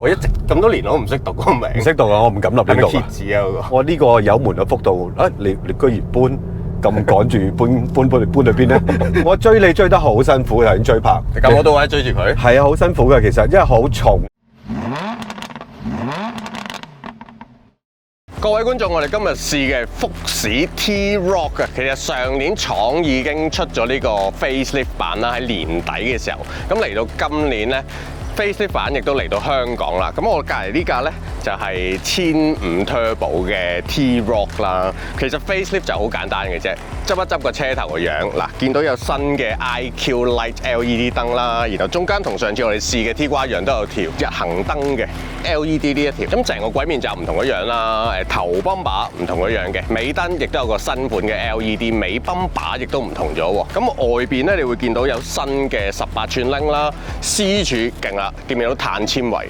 我一直咁多年我都唔識讀嗰個名，唔識讀啊！我唔敢立亂讀啊！字啊嗰個。我呢個有門嘅幅度啊！你居然咁趕住搬去邊咧？我追你追得好辛苦，頭先追拍。咁我都喺追住佢。係啊，好辛苦嘅其實，因為好重。各位觀眾，我哋今日試嘅福士 T-Roc 啊，其實上年廠已經出咗呢個 facelift 版啦，喺年底嘅時候，咁嚟到今年咧。facelift 版亦都嚟到香港啦，咁我隔離呢架呢，就係1500 Turbo 嘅 T-Roc 啦。其實 facelift 就好簡單嘅啫，執一執個車頭個樣，嗱見到有新嘅 IQ Light LED 燈啦，然後中間同上次我哋試嘅 T-Gua 一樣都有條日行燈嘅 LED 呢一條，咁成個軌面就唔同一樣啦。頭泵把唔同一樣嘅，尾燈亦都有個新款嘅 LED， 尾泵把亦都唔同咗喎。咁外邊呢，你會見到有新嘅18寸鈴啦，C 柱勁啦。見唔見到碳纖維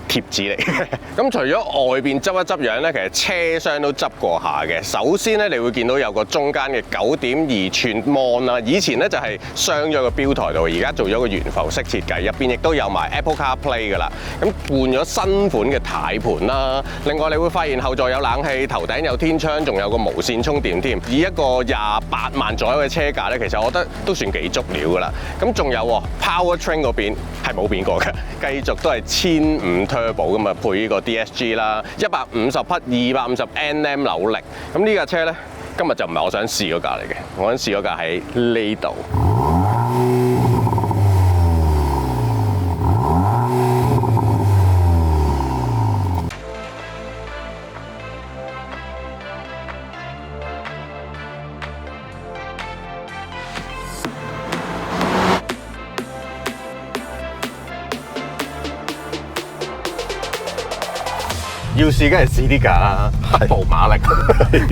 貼紙嚟嘅？咁除咗外邊執一執樣咧，其實車廂都執過下嘅。首先咧，你會見到有個中間嘅9.2寸 mon 啦。以前咧就係鑲咗個標台度，而家做咗個懸浮式設計，入邊亦都有埋 Apple CarPlay 噶啦。咁換咗新款嘅軚盤啦。另外你會發現後座有冷氣，頭頂有天窗，仲有個無線充電添。以一個28萬左右嘅車價咧，其實我覺得都算幾足料噶啦。咁仲有 Powertrain 嗰邊係冇變過嘅，繼續都係1500 Turbo 咁啊，配呢個 DSG 啦，150匹250 Nm 扭力。咁呢架車咧，今日就唔係我想試嗰架嚟嘅，我想試嗰架喺呢度。要試梗係試呢架啦，Turbo 馬力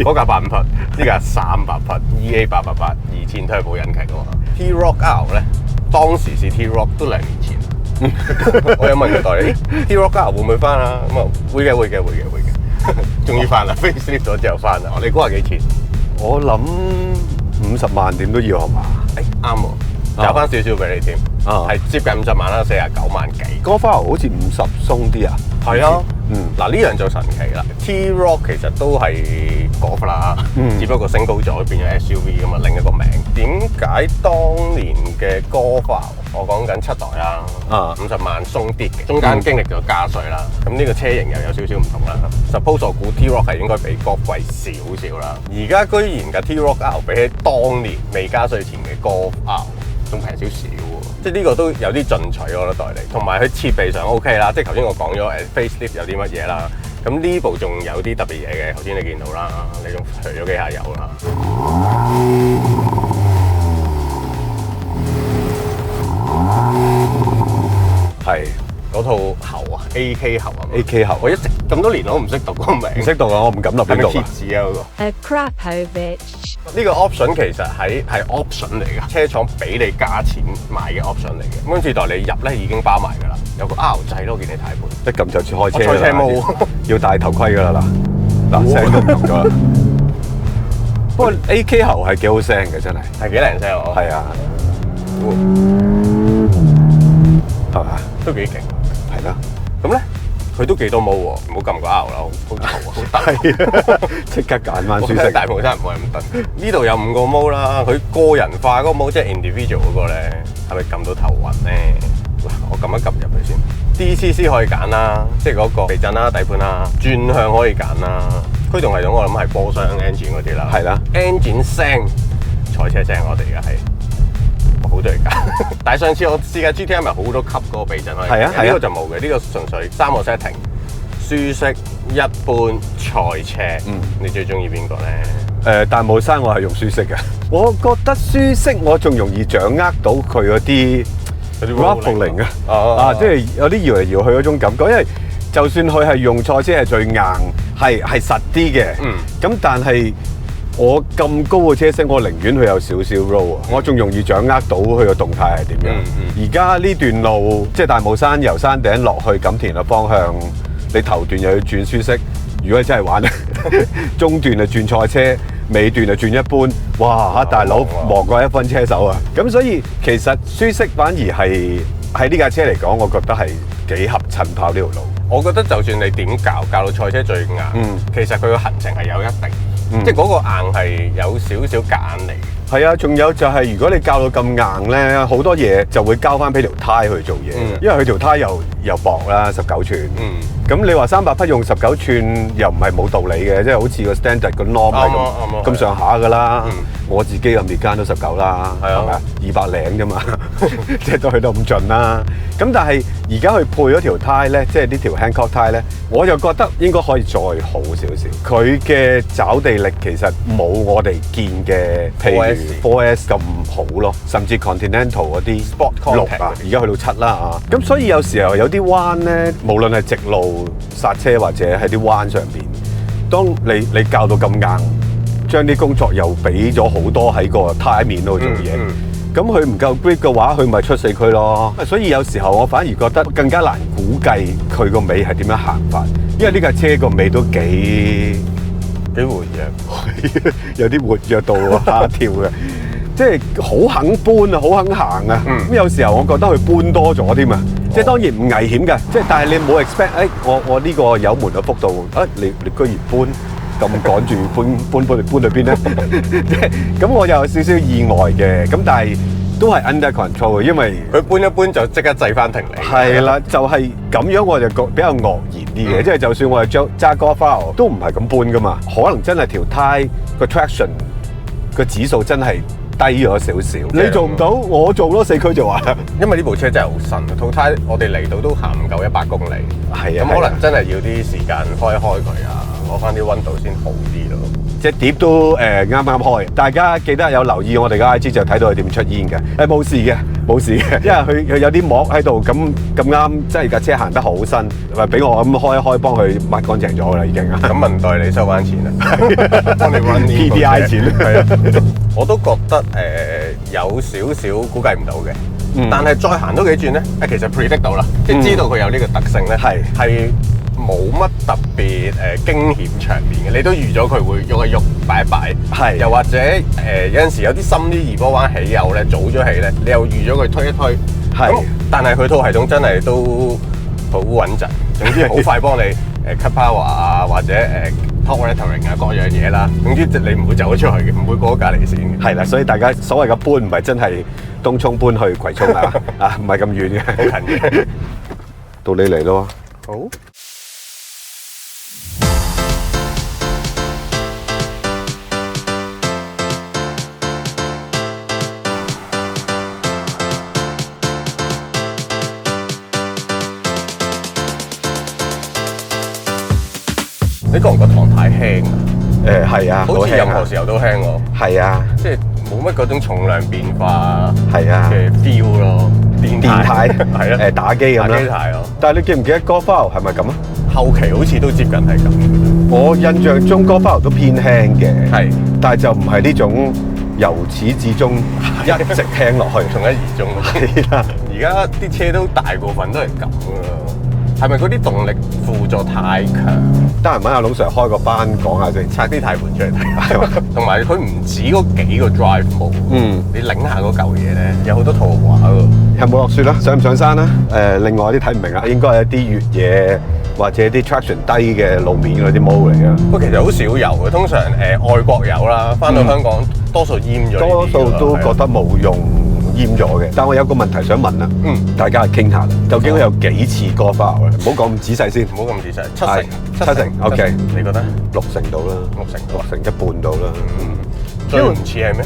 嗰架85匹，呢架300匹 EA888 2000 Turbo 引擎啊嘛。T-Roc R 咧，當時試 T-Roc 都2年前，我有問佢代理，T-Roc R 會唔會翻啊？咁啊會嘅，終於翻啦 ，facelift 咗之後翻啦。你估下幾錢？我諗50萬點都要係嘛？啱喎，找翻少少俾你添，係接近50萬啦，49萬幾。嗰花好似50鬆啲啊？係啊。嗱呢樣就神奇啦 ，T-Roc 其實都係 Golf 啦，只不過升高咗變咗 SUV 咁啊，另一個名。點解當年嘅 Golf 我講緊7代啦，50萬鬆啲嘅，中間經歷咗加稅啦，咁呢個車型又有少少唔同啦。Suppose 我估 T-Roc 係應該比 Golf 貴少少啦，而家居然嘅 T-Roc R 比起當年未加稅前嘅 Golf R 仲平少少喎，即係呢個都有啲進取我覺得代理，同埋佢設備上 OK 啦，即係頭先我講咗facelift 有啲乜嘢啦，咁呢部仲有啲特別嘢嘅，頭先你見到啦，你仲除咗幾下油啦，係嗰套喉啊 AK 喉啊 AK 喉，我一直咁多年我都唔識讀嗰個名，唔識讀啊，我唔敢立亂讀啊。係咪貼紙啊嗰個？ A Krapovich。呢個 option 其實係 option 嚟嘅，車廠俾你加錢買嘅 option 嚟嘅。今次代你入咧已經包埋㗎啦，有個 R 掣咯，見你軚盤，一撳就似開車賽車模，要戴頭盔㗎啦嗱，聲都唔同咗啦。不過 AK 喉係幾好聲嘅，真係係幾靚聲喎。係啊，係嘛？都幾勁。係啦。咁咧，佢都幾多毛喎，唔好撳個 R 啦，好嘈啊，好大。即刻揀翻舒適。大帽真係唔可以咁得。呢度有5個毛啦，佢個人化嗰個毛即係 individual 嗰個咧，係咪撳到頭暈咧？嗱，我撳一撳入去先。DCC 可以揀啦，即係嗰個避震啦、底盤啦，轉向可以揀啦。驅動系統我諗係波箱 engine 嗰啲啦。係啦 ，engine 聲，賽車聲我哋而家係。好中意㗎，但係上次我試嘅 GTM 咪好多級嗰個避震可以，呢個就冇嘅，呢個純粹3個 setting， 舒適、一般、賽車。你最中意邊個咧？大帽山我係用舒適嘅，我覺得舒適我仲容易掌握到佢嗰啲 ruffling 啊，即係有啲搖嚟搖去嗰種感覺，因為就算佢係用賽車係最硬，係實啲嘅，咁但係。我咁高嘅車身，我寧願佢有少少 roll 啊！我仲容易掌握到佢個動態係點樣。而家呢段路即係大帽山由山頂落去錦田嘅方向，你頭段又要轉舒適，如果真係玩中段就轉賽車，尾段就轉一般。哇！大佬忙過1分車手啊！咁所以其實舒適反而係喺呢架車嚟講，我覺得係幾合襯跑呢條路。我覺得就算你點教到賽車最硬，其實佢個行程係有一定，即係嗰個硬係有少少夾硬嚟。係啊，仲有就係如果你教到咁硬咧，好多嘢就會交翻俾條胎去做嘢，因為佢條胎又薄啦，19寸。咁你話300匹用19寸又唔係冇道理嘅，即係好似個 standard 個 norm 係咁上下㗎啦。我自己咁列間都19啦，係咪200零啫嘛，即係都去到咁盡啦。咁但係而家佢配咗條胎咧，即係呢條 Hancock 胎咧，我就覺得應該可以再好少少。佢嘅抓地力其實冇我哋見嘅，譬如 4S 咁好咯，甚至 Continental 嗰啲 Sport 6啊，而家去到7啦啊。咁所以有時候有啲彎咧，無論係直路剎車或者喺啲彎上邊，當你教到咁硬，將啲工作又俾咗好多喺個胎面度做嘢。咁佢唔夠 grip 嘅話，佢咪出4區咯。所以有時候我反而覺得更加難估計佢個尾係點樣行法，因為呢架車個尾都幾活躍，有啲活躍到下跳嘅，即係好肯搬啊，好肯行啊。咁有時候我覺得佢搬多咗添啊，即係當然唔危險嘅，即係但係你冇 expect， 我呢個油門嘅幅度，你居然搬。咁趕住搬去邊咧？咁我有少少意外嘅，咁但係都係 under control 嘅，因為佢搬一搬就即刻制翻停嚟。係啦，就係咁樣我就比較愕然啲嘅，即係就算我係揸 Golf 都唔係咁搬噶嘛，可能真係條胎個 traction 個指數真係低咗少少。你做唔到，我做咯4區就話。因為呢部車真係好新，套胎我哋嚟到都行唔夠100公里。係啊，咁可能真係要啲時間開佢啊。攞翻啲溫度先好啲咯，隻碟都啱啱開，大家記得有留意我哋嘅 IG 就睇到佢點出煙嘅，冇事嘅，冇事嘅，因為佢有啲膜喺度，咁啱，即係架車行得好新，咪俾我咁開一開，幫佢抹乾淨咗啦已經。咁問代你收翻錢啦，幫你 run PDI 錢，係啊，我都覺得有少少估計唔到嘅，但係再行多幾轉咧，其實 predict 到啦，即係知道佢有呢個特性咧，係。冇乜特別驚險場面嘅，你都預咗佢會喐一喐、擺一擺，係又或者有陣時有啲深啲二波彎起油咧，早咗起咧，你又預咗佢推一推，係，但係佢套系統真係都好穩陣，總之好快幫你cut power 啊，或者torque rattling 啊各樣嘢啦，總之你唔會走咗出去嘅，唔會過隔離線嘅。係啦，所以大家所謂嘅搬唔係真係東涌搬去葵涌啊，啊唔係咁遠嘅，好近嘅。到你嚟咯，好。你覺唔覺堂太輕啊？係啊，好似任何時候都輕喎。係啊，即係冇乜嗰種重量變化嘅 feel 咯。電態係咯，打機咁啦。打機態咯。但係你記唔記得 Golf R 係咪咁啊？後期好似都接近係咁。我印象中 Golf R 都偏輕嘅，係，但係就唔係呢種由始至終一直輕落去，從一而終。係啦，而家啲車都大部分都係咁咯。係咪嗰啲動力輔助太強？得閒揾阿龍 Sir 開個班講下先，拆啲軚盤出嚟睇。同埋佢唔止嗰幾個 drive mode，你擰下嗰嚿嘢咧，有好多圖畫喎。有冇落雪啦？上唔上山啦？另外啲睇唔明啦，應該係一啲越野或者啲 traction 低嘅路面嗰啲 mode 嚟嘅。不過其實好少有嘅，通常外國有啦，翻到香港多數閹咗。多數都覺得冇用。閹咗嘅，但我有個問題想問啦，大家傾下啦，究竟佢有幾次 Golf R 咧？唔好講咁仔細先，唔好咁仔細，七成 ，OK，你覺得60%到啦，6成一半到啦，最唔似係咩？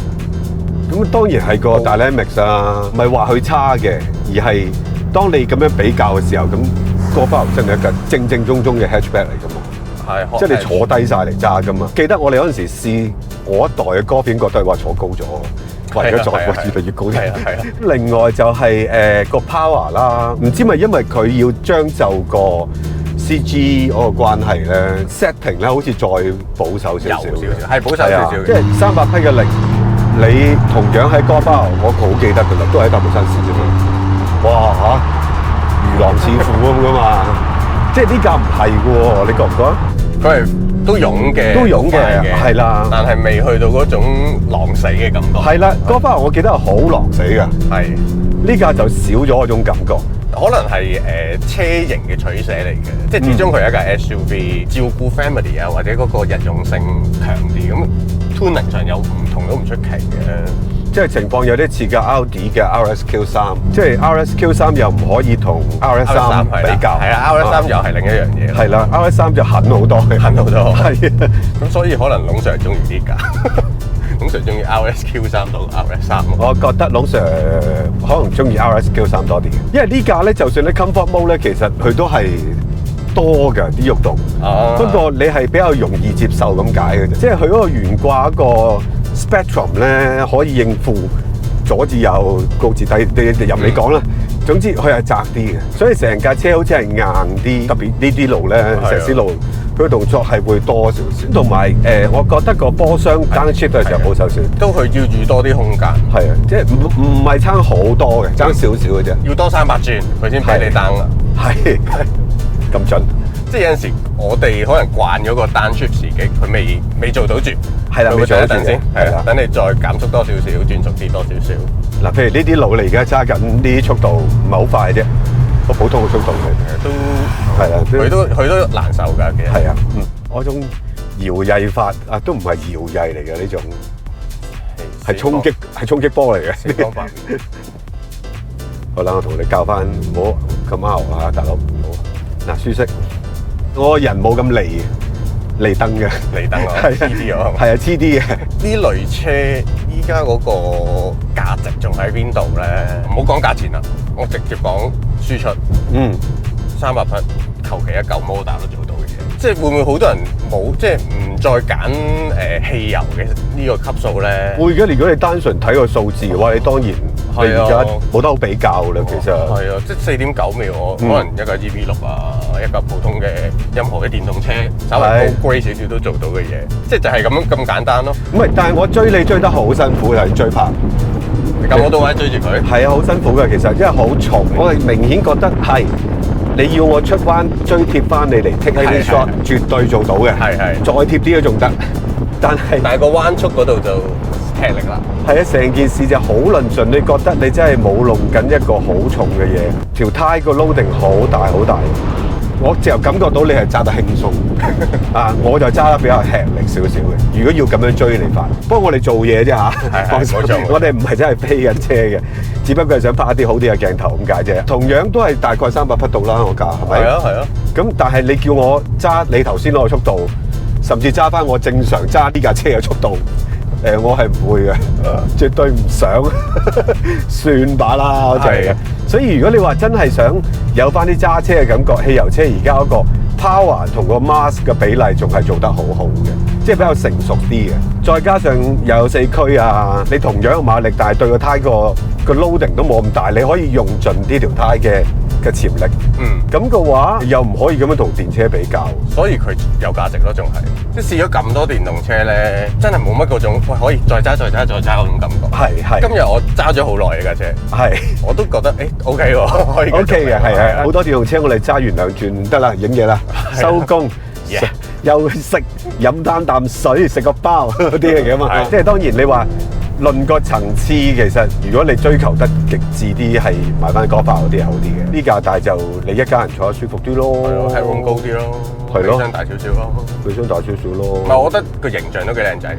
咁當然係個 Dynamics 啊，唔係話佢差嘅，而係當你咁樣比較嘅時候，咁 Golf R 真係一架正正宗宗嘅 hatchback 嚟㗎嘛，係，即係你坐低晒嚟揸㗎嘛。記得我哋嗰陣時試我一代嘅 Golf 已經覺得係話坐高咗。為咗再越嚟越高啲。另外就係個 power 啦，唔知咪因為佢要將就個 CG 嗰個關係咧 ，setting 咧好似再保守少少，係保守少少。即係300匹嘅力，你同樣喺 Golf R，我好記得㗎啦，都喺大帽山試啫嘛。哇嚇，如狼似虎咁噶嘛，即係呢架唔係嘅喎，你覺唔覺？佢係。都勇嘅，係啦，但係未去到嗰種狼死嘅感覺。係啦，Golf R我記得係好狼死嘅，係呢架就少咗嗰種感覺。可能係車型嘅取捨嚟嘅，即係始終佢係一架 SUV，照顧 family 啊，或者嗰個日用性強啲，咁 tuning 上有唔同都唔出奇嘅。即係情況有啲似架 Audi 嘅 RSQ3，即係 RSQ3 又唔可以同 RS3 比較。係啊，RS3又係另一樣嘢。係啦，RS3 就狠好多嘅，狠好多。係啊，咁所以可能龍 Sir 中意呢架，龍 Sir 中意 RSQ3 到 RS3。我覺得龍 Sir 可能中意 RSQ3 多啲嘅，因為呢架咧，就算你 Comfort Mode 咧，其實佢都係多㗎啲喐動。不過你係比較容易接受咁解嘅啫，即係佢嗰個懸掛一個 Spectrum 咧，可以應付左至右、高至低，任你講啦。總之佢係窄啲嘅，所以成架車好似係硬啲，特別呢啲路咧，石屎路，佢動作係會多少少。同埋我覺得個波箱 downshift 嘅時候保守少，都佢要預多啲空間。係啊，即係唔係差好多嘅，爭少少嘅啫。要多300轉，佢先俾你 down 啦。係咁準。即係有陣時，我哋可能慣咗個單 shift 時機，佢未做到住，係啦，未做到住先，係啦，等你再減速多少少，轉速啲多少少。嗱，譬如呢啲路你而家揸緊呢啲速度唔係好快啫，個普通嘅速度嘅都係啦，佢都難受㗎，其實係啊，嗰種搖曳法啊，都唔係搖曳嚟嘅呢種，係衝擊波嚟嘅。死方法。好啦，我同你教翻，唔好咁拗啊，大佬。好嗱，舒適。我個人冇咁離燈嘅，離燈啊，黐啲啊，係啊，黐啲嘅。呢類車依家嗰個價值仲喺邊度咧？唔好講價錢啦，我直接講輸出。300匹，求其一嚿 model 都做到嘅嘢。即係會唔會好多人冇即係唔再揀汽油嘅呢個級數咧？會嘅，如果你單純睇個數字嘅話，你當然你而家冇得好比較啦。其實係啊，即係4.9秒，可能一架 EV6啊，一架普通嘅任何嘅電動車，稍微高 grade 少少都做到嘅嘢，即係就係咁簡單咯。唔係，但係我追你追得好辛苦，係追拍。咁我都喺追住佢。係啊，好辛苦嘅其實，因為好重，我係明顯覺得係。你要我出彎追貼翻你嚟 take 啲 shot，絕對做到嘅。係再貼啲都仲得，但係個彎速嗰度就吃力啦。係啊，成件事就好論盡。你覺得你真係冇弄緊一個好重嘅嘢，條胎個 loading 好大好大。我就感覺到你係揸得輕鬆啊，我就揸得比較吃力少少嘅。如果要咁樣追你法，不過我哋做嘢啫嚇，我哋唔係真係飛緊車嘅，只不過係想拍一啲好啲嘅鏡頭咁解啫。同樣都係大概300匹度啦，我架係咪？係啊。咁但係你叫我揸你頭先嗰個速度，甚至揸翻我正常揸呢架車嘅速度，我係唔會嘅，絕對唔想，算把啦，就係。所以如果你話真係想有翻啲揸車嘅感覺，汽油車而家嗰個 power 同個 mass 嘅比例仲係做得好好嘅，即係比較成熟啲嘅。再加上又有4驅啊，你同樣嘅馬力，但係對個胎個 loading 都冇咁大，你可以用盡呢條胎嘅潛力。咁嘅話又唔可以咁樣同電車比較，所以佢有價值咯，仲係即係試咗咁多電動車咧，真係冇乜嗰種喂可以再揸嗰種感覺。係。今日我揸咗好耐呢架車，我都覺得OK 喎，可以 OK 嘅，係好多電動車我哋揸完2轉得啦，影嘢啦，收工，休息，飲啖水，食個包嗰啲嚟嘅嘛。即係當然你話論個層次，其實如果你追求得極致啲，係買翻Golf嗰啲係好啲嘅。呢架大就你一家人坐得舒服啲咯，係咁高啲咯，係咯，尾箱大少少咯，尾箱大少少咯。唔係，我覺得個形象都幾靚仔，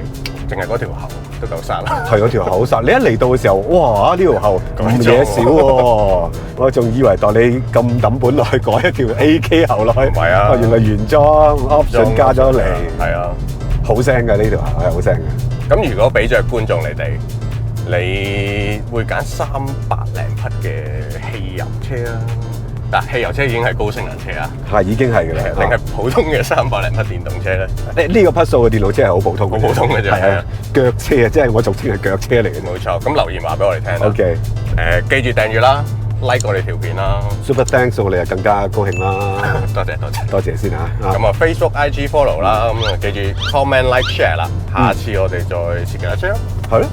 淨係嗰條喉都夠殺啦。係嗰條喉殺，你一嚟到嘅時候，哇！呢條喉唔嘢少喎，我仲以為當你咁抌本落去改一條 AK 喉落去，唔係啊，原來原裝 option 加咗嚟，係啊，好聲嘅呢條喉係好聲嘅。咁如果俾著觀眾你會揀300零匹嘅汽油車啊？嗱，汽油車已經係高性能車啊，係已經係嘅啦。定係普通嘅300零匹電動車咧？呢個匹數嘅電動車係好普通，好普通嘅啫。係啊，腳車啊，即係我俗稱係腳車嚟嘅。冇錯，咁留言話俾我哋聽啦。OK，記住訂閱啦 ，like 我哋條片啦 ，Super Thanks 我哋就更加高興啦。多謝先嚇。咁啊 Facebook、IG follow 啦，咁啊記住 comment、like、share 啦。下次我哋再試其他車咯。係咯。